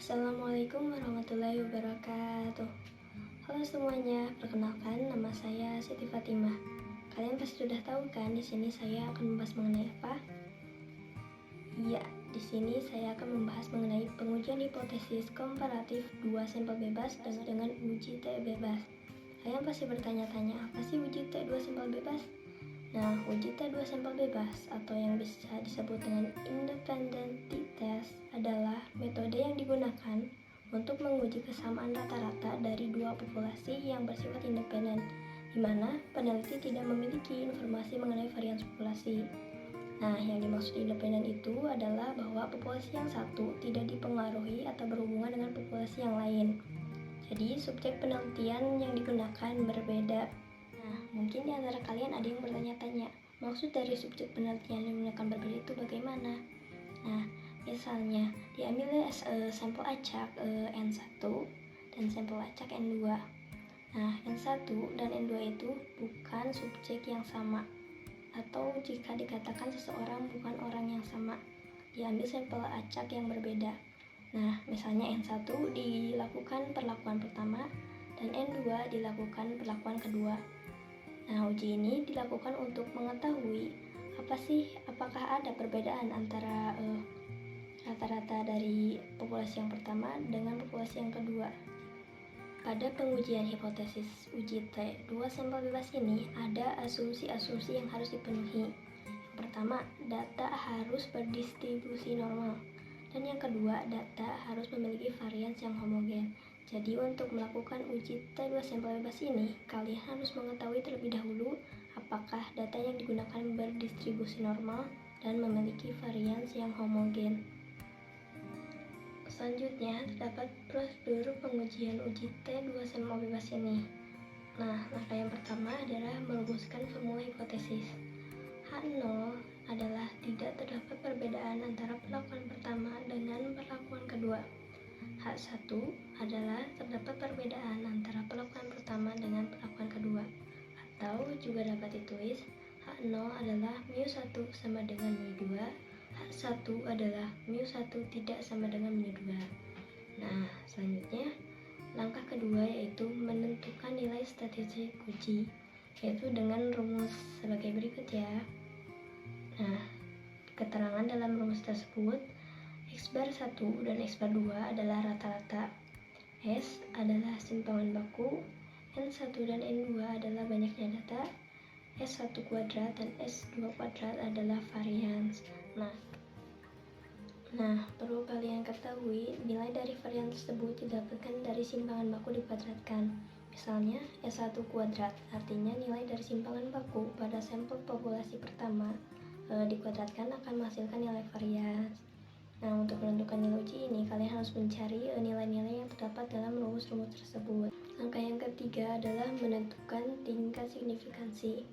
Assalamualaikum warahmatullahi wabarakatuh. Halo semuanya, perkenalkan nama saya Siti Fatimah. Kalian pasti sudah tahu kan di sini saya akan membahas mengenai apa? Iya, di sini saya akan membahas mengenai pengujian hipotesis komparatif dua sampel bebas dengan uji T bebas. Kalian pasti bertanya-tanya, apa sih uji T dua sampel bebas? Nah, uji T dua sampel bebas atau yang bisa disebut dengan independent t-test adalah metode yang digunakan untuk menguji kesamaan rata-rata dari dua populasi yang bersifat independen, di mana peneliti tidak memiliki informasi mengenai varian populasi. Nah, yang dimaksud independen itu adalah bahwa populasi yang satu tidak dipengaruhi atau berhubungan dengan populasi yang lain. Jadi, subjek penelitian yang digunakan berbeda. Nah, mungkin di antara kalian ada yang bertanya-tanya, maksud dari subjek penelitian yang digunakan berbeda itu bagaimana? Nah, misalnya diambil sampel acak N1 dan sampel acak N2. Nah, N1 dan N2 itu bukan subjek yang sama, atau jika dikatakan seseorang bukan orang yang sama, diambil sampel acak yang berbeda. Nah, misalnya N1 dilakukan perlakuan pertama dan N2 dilakukan perlakuan kedua. Nah, uji ini dilakukan untuk mengetahui apakah ada perbedaan antara rata-rata dari populasi yang pertama dengan populasi yang kedua. Pada pengujian hipotesis uji T dua sampel bebas ini ada asumsi-asumsi yang harus dipenuhi. Yang pertama, data harus berdistribusi normal. Dan yang kedua, data harus memiliki varians yang homogen. Jadi untuk melakukan uji T2 sampel bebas ini, kalian harus mengetahui terlebih dahulu apakah data yang digunakan berdistribusi normal dan memiliki varians yang homogen. Selanjutnya, terdapat prosedur pengujian uji T2 sampel bebas ini. Nah, langkah yang pertama adalah merumuskan formula hipotesis. H0 adalah tidak terdapat perbedaan antara perlakuan pertama dengan perlakuan kedua. H1 adalah terdapat perbedaan antara perlakuan pertama dengan perlakuan kedua. Atau juga dapat ditulis H0 adalah mu1 sama dengan mu2, H1 adalah mu1 tidak sama dengan mu2. Nah, selanjutnya langkah kedua yaitu menentukan nilai statistik uji, yaitu dengan rumus sebagai berikut ya. Nah, keterangan dalam rumus tersebut, X bar 1 dan X bar 2 adalah rata-rata, S adalah simpangan baku, N1 dan N2 adalah banyaknya data, S1 kuadrat dan S2 kuadrat adalah varians. Nah, perlu kalian ketahui, nilai dari varian tersebut didapatkan dari simpangan baku dikuadratkan. Misalnya, S1 kuadrat, artinya nilai dari simpangan baku pada sampel populasi pertama dikuadratkan akan menghasilkan nilai varians. Nah, untuk menentukan nilai uji ini, kalian harus mencari nilai-nilai yang terdapat dalam rumus-rumus tersebut. Langkah yang ketiga adalah menentukan tingkat signifikansi.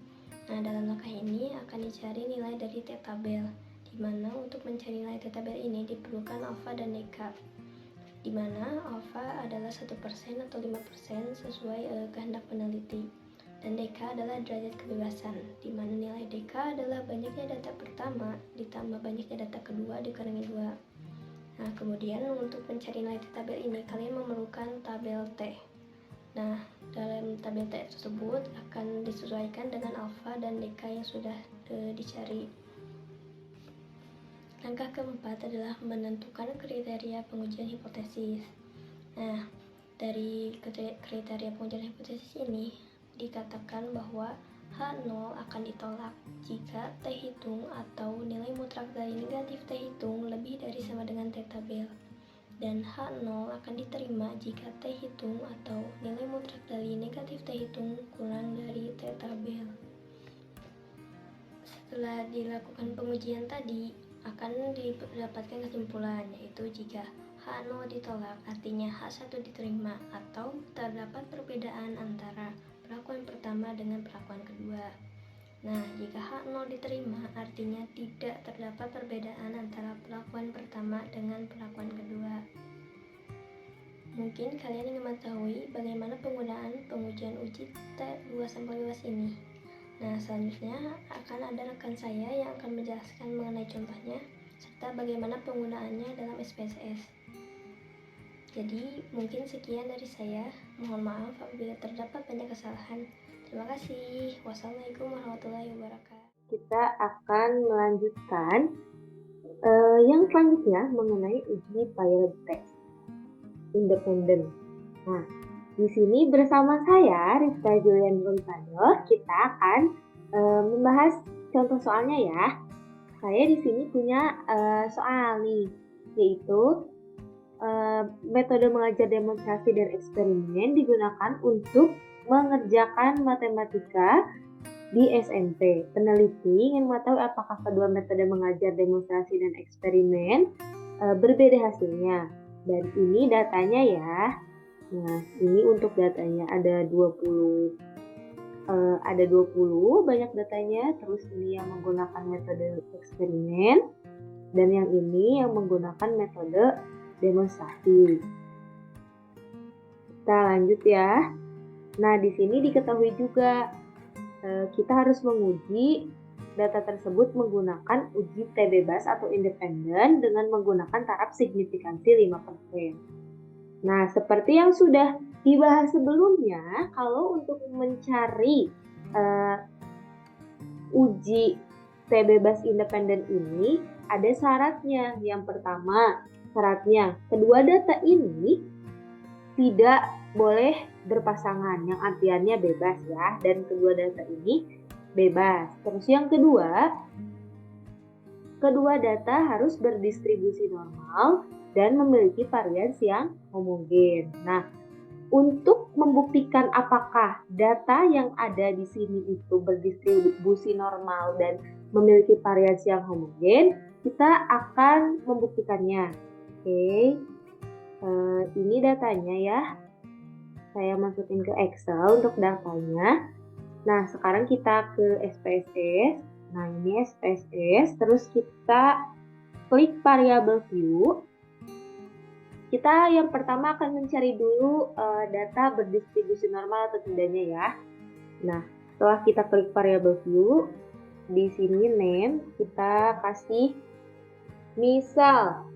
Nah, dalam langkah ini akan dicari nilai dari T-tabel, di mana untuk mencari nilai T-tabel ini diperlukan alfa dan deka, di mana alfa adalah 1% atau 5% sesuai kehendak peneliti, dan deka adalah derajat kebebasan, di mana nilai deka adalah banyaknya data pertama ditambah banyaknya data kedua dikurangi 2. Nah, kemudian untuk mencari nilai T-tabel ini, kalian memerlukan tabel T. Nah, dalam tabel T tersebut akan disesuaikan dengan alfa dan deka yang sudah dicari. Langkah keempat adalah menentukan kriteria pengujian hipotesis. Nah, dari kriteria pengujian hipotesis ini dikatakan bahwa H0 akan ditolak jika T hitung atau nilai mutlak dari negatif T hitung lebih dari sama dengan T-tabel, dan H0 akan diterima jika T hitung atau nilai mutlak dari negatif T hitung kurang dari T-tabel. Setelah dilakukan pengujian tadi, akan didapatkan kesimpulan, yaitu jika H0 ditolak, artinya H1 diterima, atau terdapat perbedaan antara perlakuan pertama dengan perlakuan kedua. Nah, jika H0 diterima, artinya tidak terdapat perbedaan antara perlakuan pertama dengan perlakuan kedua. Mungkin kalian ingin mengetahui bagaimana penggunaan pengujian uji T2 sampel bebas ini. Nah, selanjutnya akan ada rekan saya yang akan menjelaskan mengenai contohnya serta bagaimana penggunaannya dalam SPSS. Jadi mungkin sekian dari saya. Mohon maaf apabila terdapat banyak kesalahan. Terima kasih. Wassalamualaikum warahmatullahi wabarakatuh. Kita akan melanjutkan yang selanjutnya mengenai uji pilot test independen. Nah, di sini bersama saya Rizka Julian Gonzalo, kita akan membahas contoh soalnya ya. Saya di sini punya soal nih, yaitu metode mengajar demonstrasi dan eksperimen digunakan untuk mengerjakan matematika di SMP. Peneliti ingin mengetahui apakah kedua metode mengajar demonstrasi dan eksperimen berbeda hasilnya. Dan ini datanya ya. Nah, ini untuk datanya ada 20 banyak datanya. Terus ini yang menggunakan metode eksperimen dan yang ini yang menggunakan metode demonstrasi. Kita lanjut ya. Nah, di sini diketahui juga kita harus menguji data tersebut menggunakan uji T bebas atau independen dengan menggunakan taraf signifikansi 5%. Nah, seperti yang sudah dibahas sebelumnya, kalau untuk mencari uji T bebas independen ini ada syaratnya. Yang pertama, syaratnya kedua data ini tidak boleh berpasangan, yang artiannya bebas ya, dan kedua data ini bebas. Terus yang kedua data harus berdistribusi normal dan memiliki varians yang homogen. Nah, untuk membuktikan apakah data yang ada di sini itu berdistribusi normal dan memiliki varians yang homogen, kita akan membuktikannya. Oke. Ini datanya ya, saya masukin ke Excel untuk datanya. Nah, sekarang kita ke SPSS. Nah, ini SPSS, terus kita klik variable view. Kita yang pertama akan mencari dulu data berdistribusi normal atau tidaknya ya. Nah, setelah kita klik variable view, di sini name kita kasih misal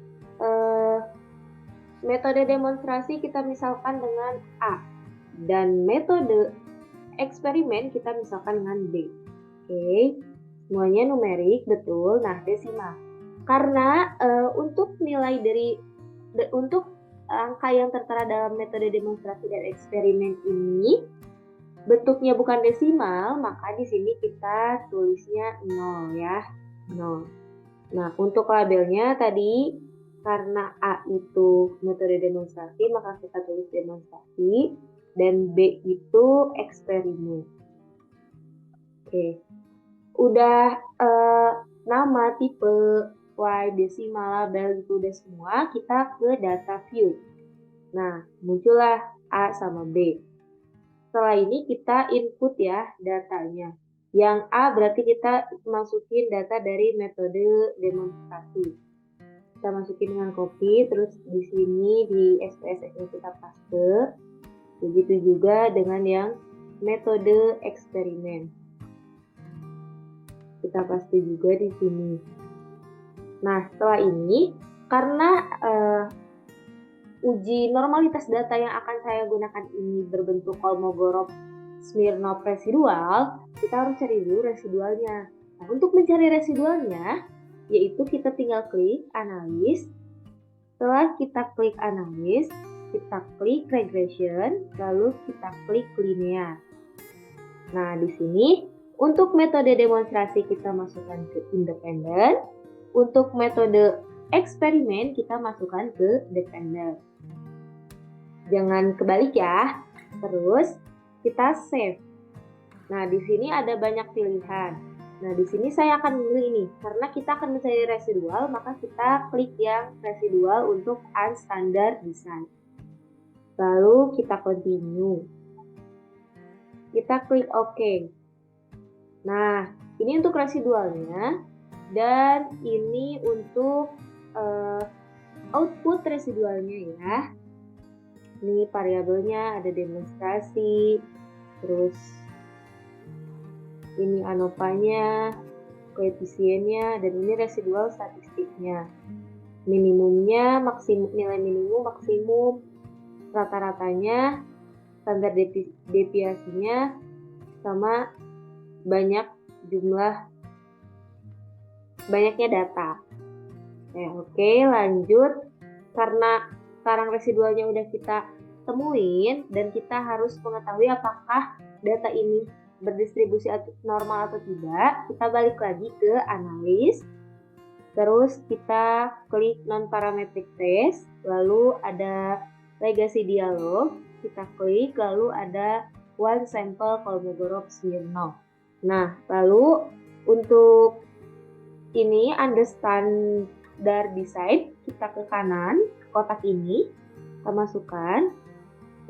metode demonstrasi kita misalkan dengan A, dan metode eksperimen kita misalkan dengan B. Oke, semuanya numerik, betul. Nah, desimal. Karena untuk nilai untuk angka yang tertera dalam metode demonstrasi dan eksperimen ini bentuknya bukan desimal, maka di sini kita tulisnya 0 ya, 0. Nah, untuk labelnya tadi karena A itu metode demonstrasi, maka kita tulis demonstrasi, dan B itu eksperimen. Oke, udah nama, tipe, Y, desimal, label itu udah semua, kita ke data view. Nah, muncullah A sama B. Setelah ini kita input ya datanya. Yang A berarti kita masukin data dari metode demonstrasi. Kita masukin dengan copy, terus di sini di SPSS-nya kita paste. Begitu juga dengan yang metode eksperimen. Kita paste juga di sini. Nah, setelah ini karena uji normalitas data yang akan saya gunakan ini berbentuk Kolmogorov-Smirnov residual, kita harus cari dulu residualnya. Nah, untuk mencari residualnya, yaitu kita tinggal klik analis. Setelah kita klik analis, kita klik regression, lalu kita klik linear. Nah, di sini untuk metode demonstrasi kita masukkan ke independen, untuk metode eksperimen kita masukkan ke dependent. Jangan kebalik ya. Terus kita save. Nah, di sini ada banyak pilihan. Nah, di sini saya akan memilih ini. Karena kita akan mencari residual, maka kita klik yang residual untuk unstandard design. Lalu kita continue. Kita klik OK. Nah, ini untuk residualnya. Dan ini untuk output residualnya ya. Ini variabelnya ada demonstrasi. Terus ini ANOVA-nya, koefisiennya, dan ini residual statistiknya. Minimumnya, nilai minimum, maksimum, rata-ratanya, standar deviasinya, sama banyaknya data. Oke, lanjut. Karena sekarang residualnya udah kita temuin dan kita harus mengetahui apakah data ini berdistribusi normal atau tidak, kita balik lagi ke analis. Terus kita klik non-parametric test, lalu ada legacy dialog, kita klik, lalu ada one sample Kolmogorov-Smirnov. Nah, lalu untuk ini standar design, kita ke kanan, kotak ini, kita masukkan.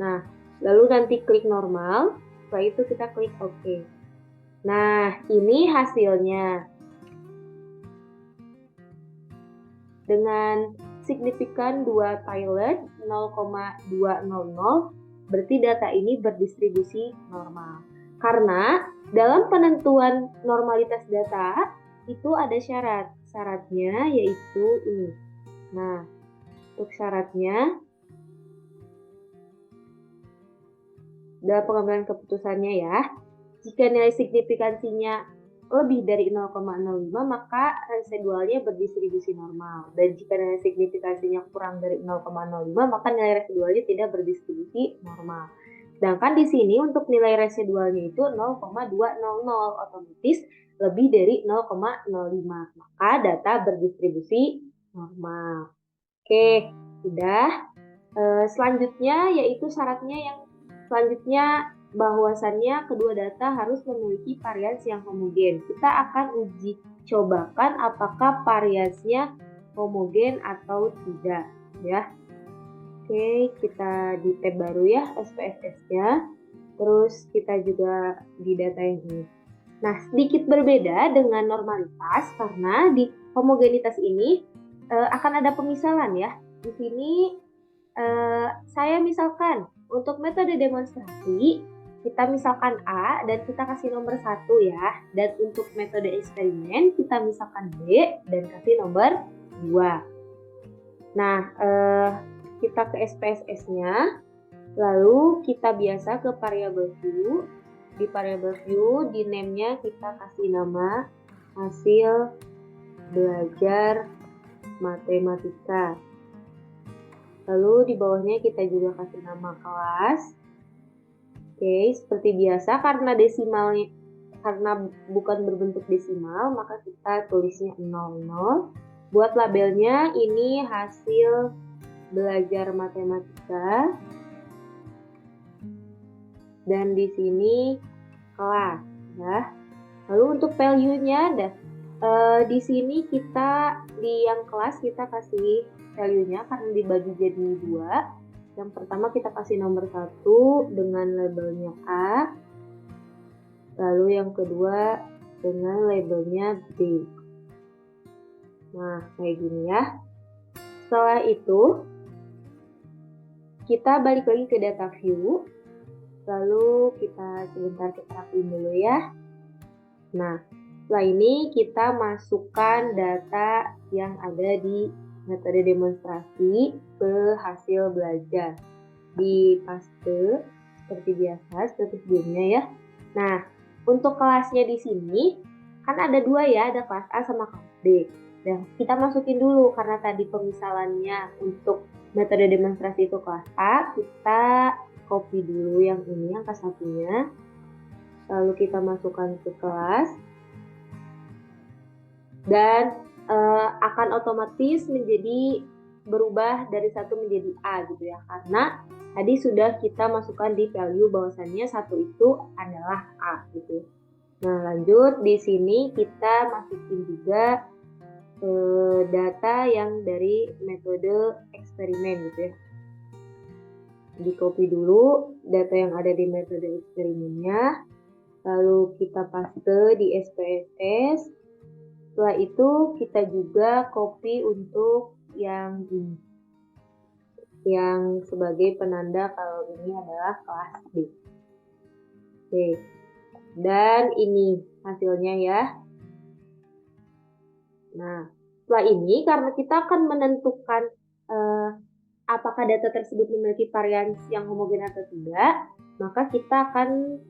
Nah, lalu nanti klik normal, setelah itu kita klik OK. Nah, ini hasilnya. Dengan signifikan 2 pilot 0,200, berarti data ini berdistribusi normal. Karena dalam penentuan normalitas data, itu ada syarat. Syaratnya yaitu ini. Nah, untuk syaratnya, dalam pengambilan keputusannya ya, jika nilai signifikansinya lebih dari 0,05, maka residualnya berdistribusi normal. Dan jika nilai signifikansinya kurang dari 0,05, maka nilai residualnya tidak berdistribusi normal. Sedangkan di sini untuk nilai residualnya itu 0,200, otomatis lebih dari 0,05. Maka data berdistribusi normal. Oke, sudah. Selanjutnya yaitu syaratnya yang selanjutnya, bahwasannya kedua data harus memiliki varians yang homogen. Kita akan uji cobakan apakah variansnya homogen atau tidak ya. Oke, kita di tab baru ya, SPSS-nya. Terus kita juga di data yang ini. Nah, sedikit berbeda dengan normalitas karena di homogenitas ini akan ada pemisalan ya. Di sini saya misalkan untuk metode demonstrasi, kita misalkan A dan kita kasih nomor 1 ya. Dan untuk metode eksperimen, kita misalkan B dan kasih nomor 2. Nah, kita ke SPSS-nya, lalu kita biasa ke variable view. Di variable view, di name-nya kita kasih nama hasil belajar matematika. Lalu di bawahnya kita juga kasih nama kelas. Oke, seperti biasa karena bukan berbentuk desimal, maka kita tulisnya 00. Buat labelnya ini hasil belajar matematika. Dan di sini kelas ya. Lalu untuk value-nya di sini kita di yang kelas kita kasih value-nya karena dibagi jadi 2. Yang pertama kita kasih nomor 1 dengan labelnya A. Lalu yang kedua dengan labelnya B. Nah, kayak gini ya. Setelah itu, kita balik lagi ke data view. Lalu kita sebentar kita rapiin dulu ya. Nah, setelah ini kita masukkan data yang ada di metode demonstrasi ke hasil belajar. Di paste seperti biasa, seperti sebelumnya ya. Nah, untuk kelasnya di sini kan ada 2 ya, ada kelas A sama kelas B. Dan kita masukin dulu karena tadi pemisalannya untuk metode demonstrasi itu kelas A, kita copy dulu yang ini, yang kelas 1-nya. Lalu kita masukkan ke kelas. Dan akan otomatis berubah dari 1 menjadi A gitu ya, karena tadi sudah kita masukkan di value bahwasannya 1 itu adalah A gitu. Nah, lanjut di sini kita masukin juga data yang dari metode eksperimen gitu ya. Di copy dulu data yang ada di metode eksperimennya, lalu kita paste di SPSS. Setelah itu kita juga copy untuk yang ini, yang sebagai penanda kalau ini adalah kelas B. Oke, dan ini hasilnya ya. Nah, setelah ini karena kita akan menentukan apakah data tersebut memiliki varians yang homogen atau tidak, maka kita akan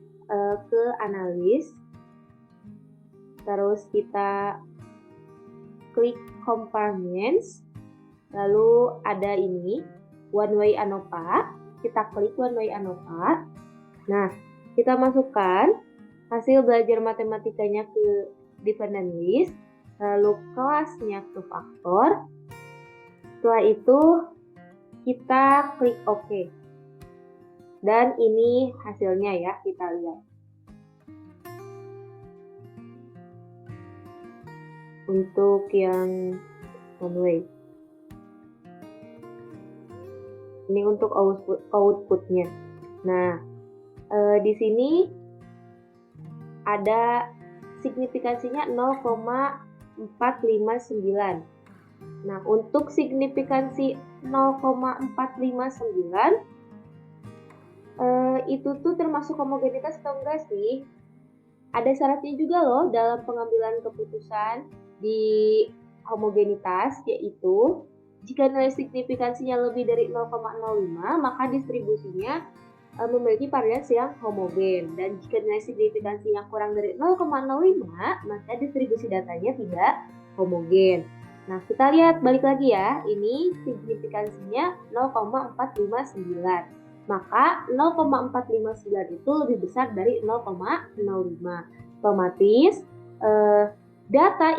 ke analis, terus kita klik components, lalu ada ini one way ANOVA, kita klik one way ANOVA. Nah, kita masukkan hasil belajar matematikanya ke dependent list, lalu kelasnya ke faktor. Setelah itu kita klik OK. Dan ini hasilnya ya, kita lihat. Untuk yang one way. Ini untuk outputnya. Nah, di sini ada signifikansinya 0,459. Nah, untuk signifikansi 0,459 itu tuh termasuk homogenitas atau enggak sih? Ada syaratnya juga loh dalam pengambilan keputusan di homogenitas, yaitu jika nilai signifikansinya lebih dari 0,05, maka distribusinya memiliki varians yang homogen. Dan jika nilai signifikansinya kurang dari 0,05, maka distribusi datanya tidak homogen. Nah, kita lihat balik lagi ya. Ini signifikansinya 0,459. Maka 0,459 itu lebih besar dari 0,05. Otomatis data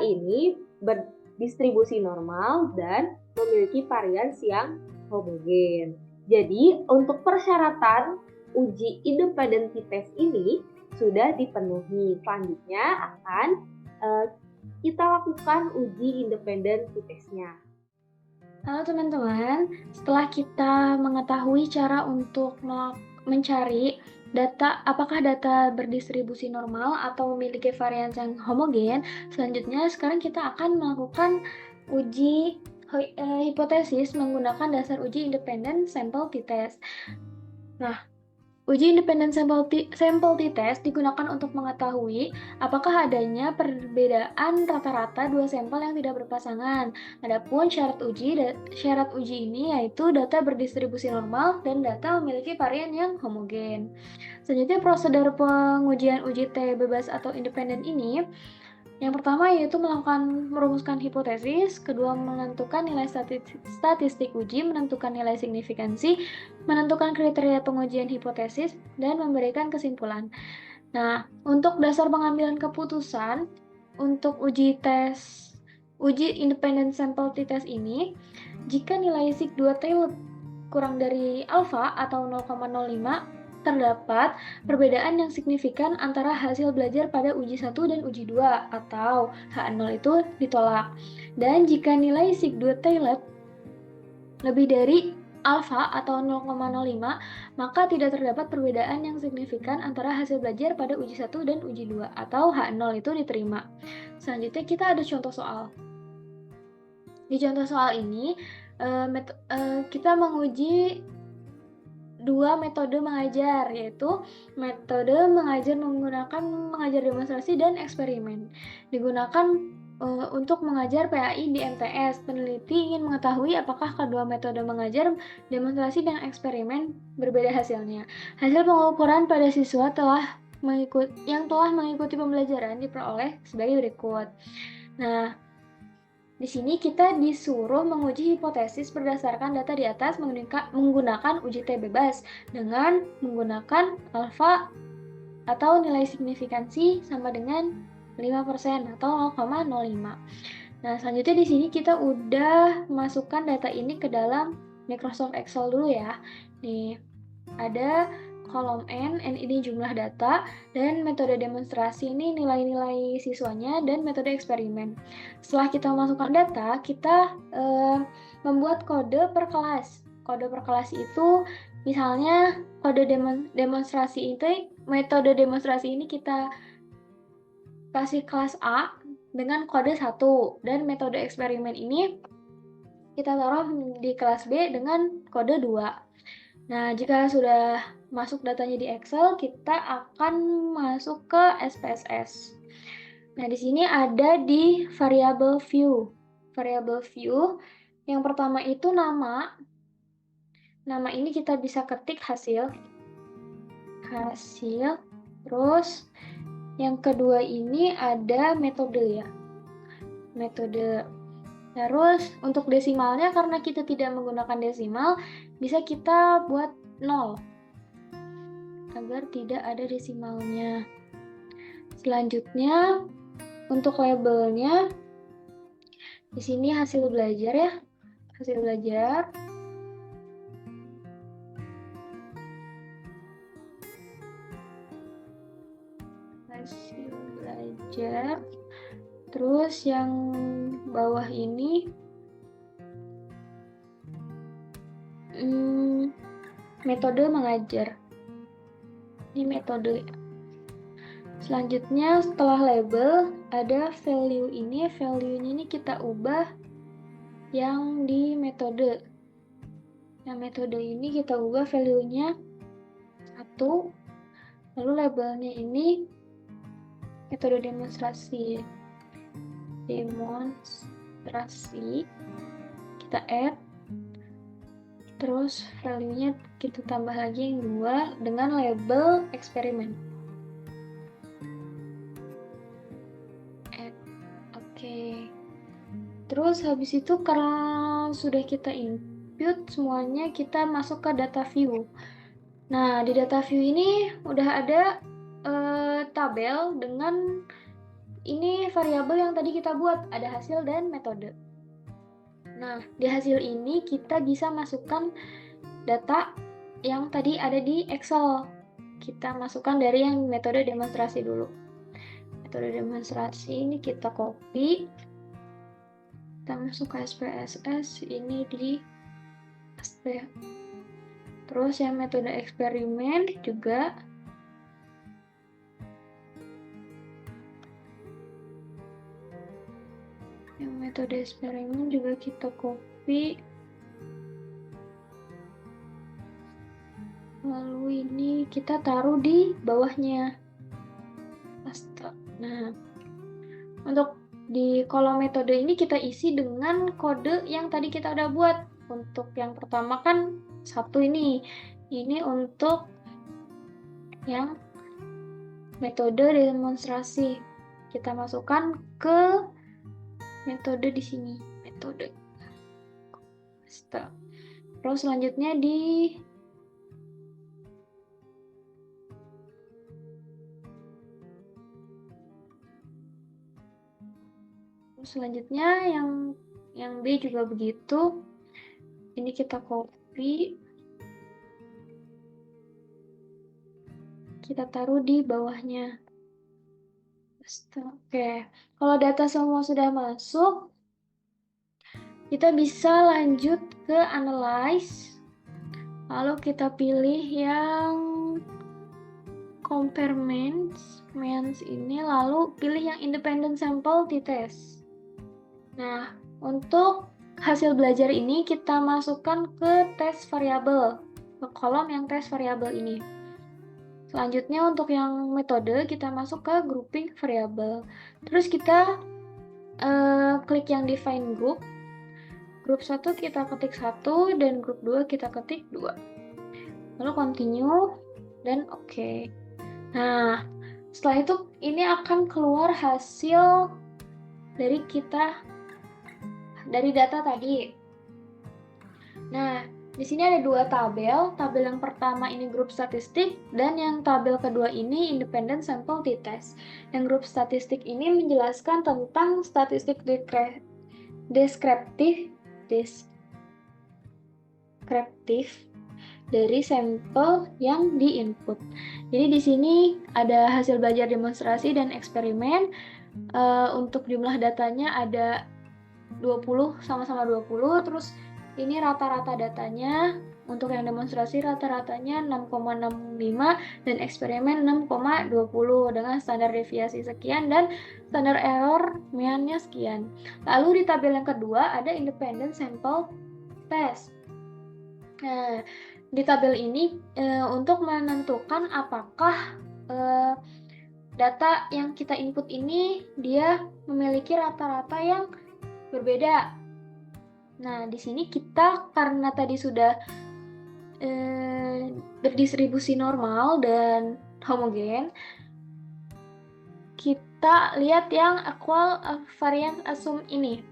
ini berdistribusi normal dan memiliki varians yang homogen. Jadi, untuk persyaratan uji independency test ini sudah dipenuhi. Selanjutnya akan kita lakukan uji independency testnya. Halo teman-teman, setelah kita mengetahui cara untuk mencari data, apakah data berdistribusi normal atau memiliki varians yang homogen, selanjutnya sekarang kita akan melakukan uji hipotesis menggunakan dasar uji independent sample t-test. Nah, uji independent sample t-test digunakan untuk mengetahui apakah adanya perbedaan rata-rata dua sampel yang tidak berpasangan. Adapun syarat uji ini yaitu data berdistribusi normal dan data memiliki varian yang homogen. Selanjutnya prosedur pengujian uji T bebas atau independen ini, yang pertama yaitu merumuskan hipotesis, kedua menentukan nilai statistik uji, menentukan nilai signifikansi, menentukan kriteria pengujian hipotesis, dan memberikan kesimpulan. Nah, untuk dasar pengambilan keputusan untuk uji independent sample t-test ini, jika nilai sig2t kurang dari alfa atau 0,05, terdapat perbedaan yang signifikan antara hasil belajar pada uji 1 dan uji 2 atau H0 itu ditolak. Dan jika nilai sig2t lebih dari alfa atau 0,05, maka tidak terdapat perbedaan yang signifikan antara hasil belajar pada uji 1 dan uji 2 atau H0 itu diterima. Selanjutnya kita ada contoh soal. Di contoh soal ini kita menguji dua metode mengajar, yaitu metode mengajar menggunakan mengajar demonstrasi dan eksperimen. Digunakan untuk mengajar PAI di MTS. Peneliti ingin mengetahui apakah kedua metode mengajar demonstrasi dan eksperimen berbeda hasilnya. Hasil pengukuran pada siswa yang telah mengikuti pembelajaran diperoleh sebagai berikut. Nah, di sini kita disuruh menguji hipotesis berdasarkan data di atas menggunakan uji T bebas dengan menggunakan alfa atau nilai signifikansi sama dengan 5% atau 0,05. Nah, selanjutnya di sini kita udah masukkan data ini ke dalam Microsoft Excel dulu ya. Nih, ada kolom N ini jumlah data, dan metode demonstrasi ini nilai-nilai siswanya, dan metode eksperimen. Setelah kita masukkan data, kita membuat kode per kelas. Kode per kelas itu misalnya kode demonstrasi itu, metode demonstrasi ini kita kasih kelas A dengan kode 1, dan metode eksperimen ini kita taruh di kelas B dengan kode 2. Nah, jika sudah masuk datanya di Excel, kita akan masuk ke SPSS. Nah, di sini ada di variable view. variabel view. Yang pertama itu nama. Nama ini kita bisa ketik hasil. Terus yang kedua ini ada metode ya. Metode. Terus untuk desimalnya, karena kita tidak menggunakan desimal, bisa kita buat 0 agar tidak ada desimalnya. Selanjutnya untuk labelnya, di sini hasil belajar ya, hasil belajar. Hasil belajar. Terus yang bawah ini metode mengajar. Ini metode. Selanjutnya setelah label ada value ini. Value-nya ini kita ubah yang di metode. Yang metode ini kita ubah value-nya 1. Lalu labelnya ini metode demonstrasi. Kita add. Terus value-nya kita tambah lagi yang 2 dengan label eksperimen. Oke. Terus habis itu karena sudah kita input semuanya, kita masuk ke data view. Nah, di data view ini udah ada tabel dengan ini variabel yang tadi kita buat, ada hasil dan metode. Nah, di hasil ini kita bisa masukkan data yang tadi ada di Excel. Kita masukkan dari yang metode demonstrasi dulu. Metode demonstrasi ini kita copy. Kita masuk ke SPSS, ini di SP. Terus yang metode eksperimen juga. Yang metode eksperimen juga kita copy. Lalu ini kita taruh di bawahnya. Nah, untuk di kolom metode ini kita isi dengan kode yang tadi kita udah buat. Untuk yang pertama kan 1 ini. Ini untuk yang metode demonstrasi. Kita masukkan ke metode di sini. Metode. Terus selanjutnya selanjutnya yang B juga begitu. Ini kita copy. Kita taruh di bawahnya. Oke. Kalau data semua sudah masuk, kita bisa lanjut ke analyze. Lalu kita pilih yang compare means ini, lalu pilih yang independent sample t-test. Nah, untuk hasil belajar ini kita masukkan ke tes variabel, ke kolom yang tes variabel ini. Selanjutnya untuk yang metode kita masuk ke grouping variabel. Terus kita klik yang define group. Grup 1 kita ketik 1 dan grup 2 kita ketik 2. Lalu continue dan oke. Nah, setelah itu ini akan keluar hasil dari data tadi. Nah, di sini ada 2 tabel. Tabel yang pertama ini grup statistik dan yang tabel kedua ini independent sample t-test. Yang grup statistik ini menjelaskan tentang statistik deskriptif dari sampel yang di-input. Jadi di sini ada hasil belajar demonstrasi dan eksperimen. Untuk jumlah datanya ada 20, sama-sama 20. Terus ini rata-rata datanya. Untuk yang demonstrasi rata-ratanya 6,65 dan eksperimen 6,20 dengan standar deviasi sekian dan standar error meannya sekian. Lalu di tabel yang kedua ada independent sample test. Nah, di tabel ini untuk menentukan apakah data yang kita input ini dia memiliki rata-rata yang berbeda. Nah, di sini kita karena tadi sudah berdistribusi normal dan homogen, kita lihat yang equal variance assume ini.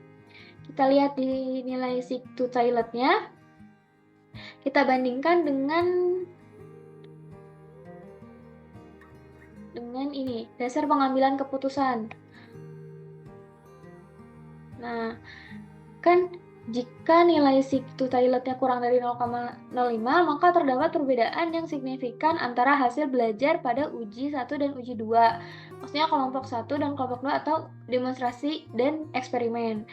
Kita lihat di nilai seek to toiletnya, kita bandingkan dengan ini, dasar pengambilan keputusan. Nah, kan jika nilai seek to toiletnya kurang dari 0,05, maka terdapat perbedaan yang signifikan antara hasil belajar pada uji 1 dan uji 2. Maksudnya kelompok 1 dan kelompok 2 atau demonstrasi dan eksperimen.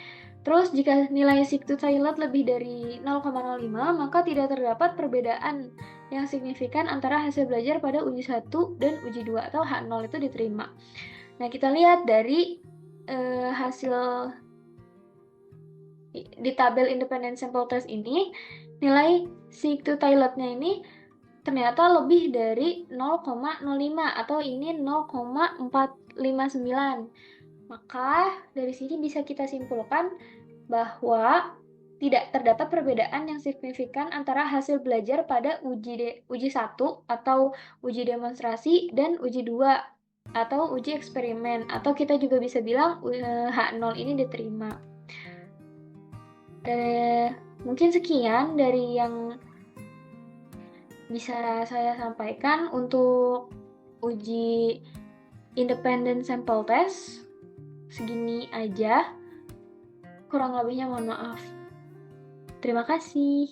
Terus jika nilai seek to toilet lebih dari 0,05, maka tidak terdapat perbedaan yang signifikan antara hasil belajar pada uji 1 dan uji 2 atau H0 itu diterima. Nah, kita lihat dari hasil di tabel independent sample test ini, nilai seek to toiletnya ini ternyata lebih dari 0,05 atau ini 0,459. Maka dari sini bisa kita simpulkan bahwa tidak terdapat perbedaan yang signifikan antara hasil belajar pada uji 1 atau uji demonstrasi dan uji 2 atau uji eksperimen, atau kita juga bisa bilang H0 ini diterima. Mungkin sekian dari yang bisa saya sampaikan untuk uji independent sample test. Segini aja, kurang lebihnya mohon maaf. Terima kasih.